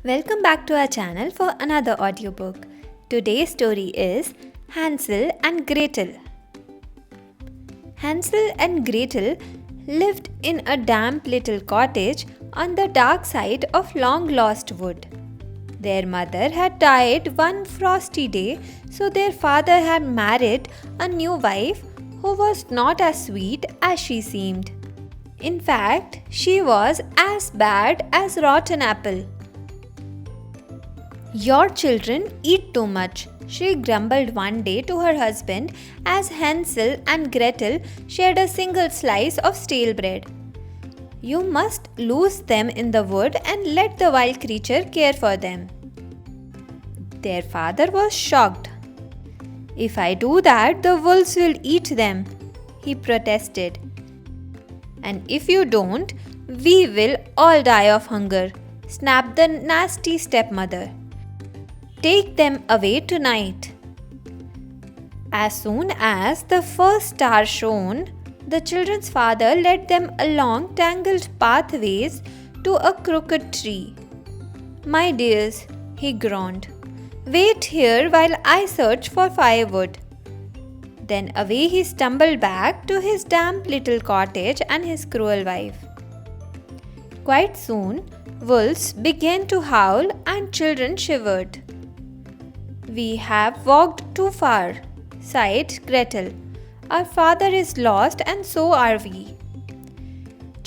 Welcome back to our channel for another audiobook. Today's story is Hansel and Gretel. Hansel and Gretel lived in a damp little cottage on the dark side of long-lost wood. Their mother had died one frosty day, so their father had married a new wife who was not as sweet as she seemed. In fact, she was as bad as rotten apple. "Your children eat too much," she grumbled one day to her husband as Hansel and Gretel shared a single slice of stale bread. "You must loose them in the wood and let the wild creature care for them." Their father was shocked. "If I do that, the wolves will eat them," he protested. "And if you don't, we will all die of hunger," snapped the nasty stepmother. "Take them away tonight." As soon as the first star shone, the children's father led them along tangled pathways to a crooked tree. "My dears," he groaned, "wait here while I search for firewood." Then away he stumbled back to his damp little cottage and his cruel wife. Quite soon, wolves began to howl and children shivered. "We have walked too far," sighed Gretel. "Our father is lost and so are we."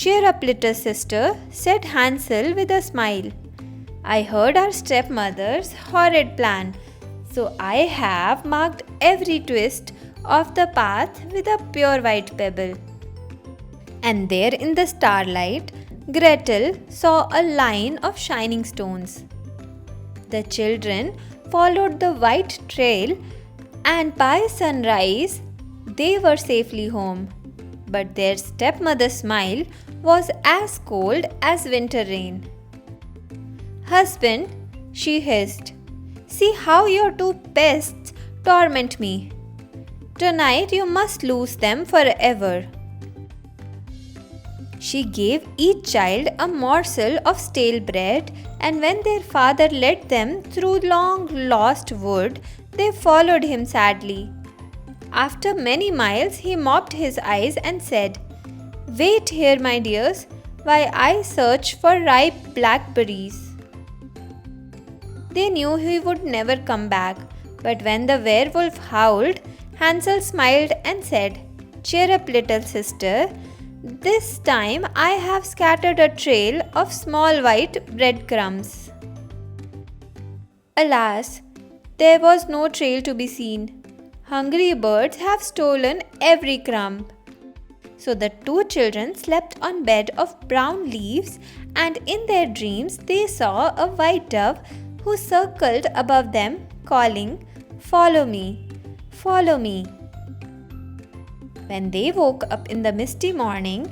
"Cheer up, little sister," said Hansel with a smile. "I heard our stepmother's horrid plan, so I have marked every twist of the path with a pure white pebble." And there in the starlight, Gretel saw a line of shining stones. The children followed the white trail, and by sunrise they were safely home. But their stepmother's smile was as cold as winter rain. "Husband," she hissed, "see how your two pests torment me. Tonight you must lose them forever." She gave each child a morsel of stale bread, and when their father led them through long lost wood, they followed him sadly. After many miles, he mopped his eyes and said, "Wait here, my dears, while I search for ripe blackberries." They knew he would never come back, but when the werewolf howled, Hansel smiled and said, "Cheer up, little sister. This time I have scattered a trail of small white breadcrumbs." Alas, there was no trail to be seen. Hungry birds have stolen every crumb. So the two children slept on a bed of brown leaves, and in their dreams they saw a white dove who circled above them, calling, "Follow me, follow me." When they woke up in the misty morning,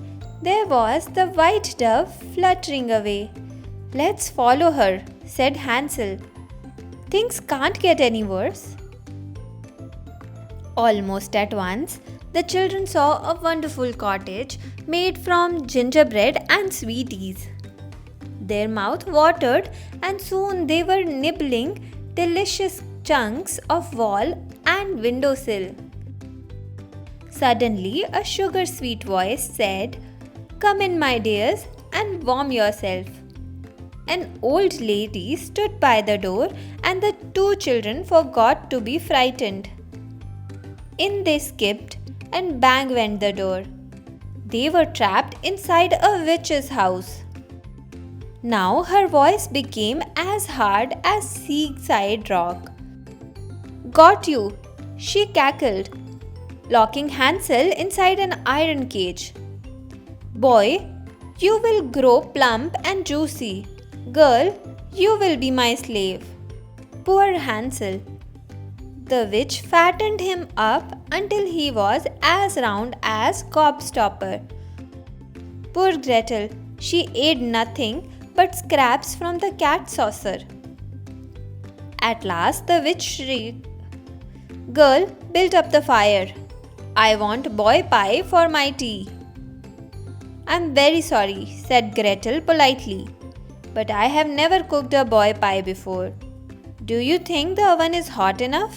there was the white dove fluttering away. "Let's follow her," said Hansel. "Things can't get any worse." Almost at once, the children saw a wonderful cottage made from gingerbread and sweeties. Their mouth watered, and soon they were nibbling delicious chunks of wall and windowsill. Suddenly, a sugar-sweet voice said, "Come in, my dears, and warm yourself." An old lady stood by the door, and the two children forgot to be frightened. In they skipped, and bang went the door. They were trapped inside a witch's house. Now her voice became as hard as seaside rock. "Got you," she cackled, locking Hansel inside an iron cage. "Boy, you will grow plump and juicy. Girl, you will be my slave." Poor Hansel. The witch fattened him up until he was as round as Gobstopper. Poor Gretel, she ate nothing but scraps from the cat saucer. At last the witch shrieked, "Girl, build up the fire. I want boy pie for my tea." "I'm very sorry," said Gretel politely. but I have never cooked a boy pie before. Do you think the oven is hot enough?"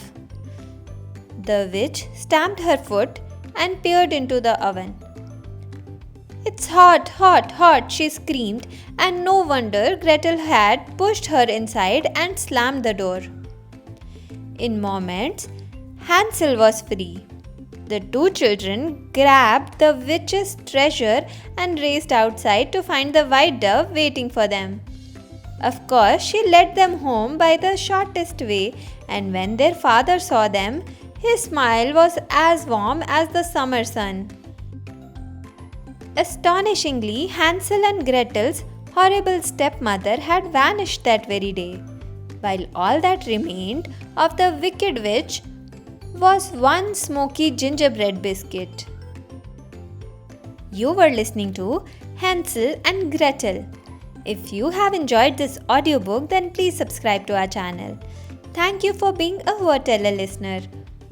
The witch stamped her foot and peered into the oven. "It's hot, hot, hot," she screamed, and no wonder Gretel had pushed her inside and slammed the door. In moments, Hansel was free. The two children grabbed the witch's treasure and raced outside to find the white dove waiting for them. Of course, she led them home by the shortest way, and when their father saw them, his smile was as warm as the summer sun. Astonishingly, Hansel and Gretel's horrible stepmother had vanished that very day, while all that remained of the wicked witch was one smoky gingerbread biscuit. You were listening to Hansel and Gretel. If you have enjoyed this audiobook, then please subscribe to our channel. Thank you for being a Wordteller listener.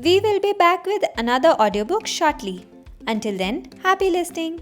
We will be back with another audiobook shortly. Until then, happy listening.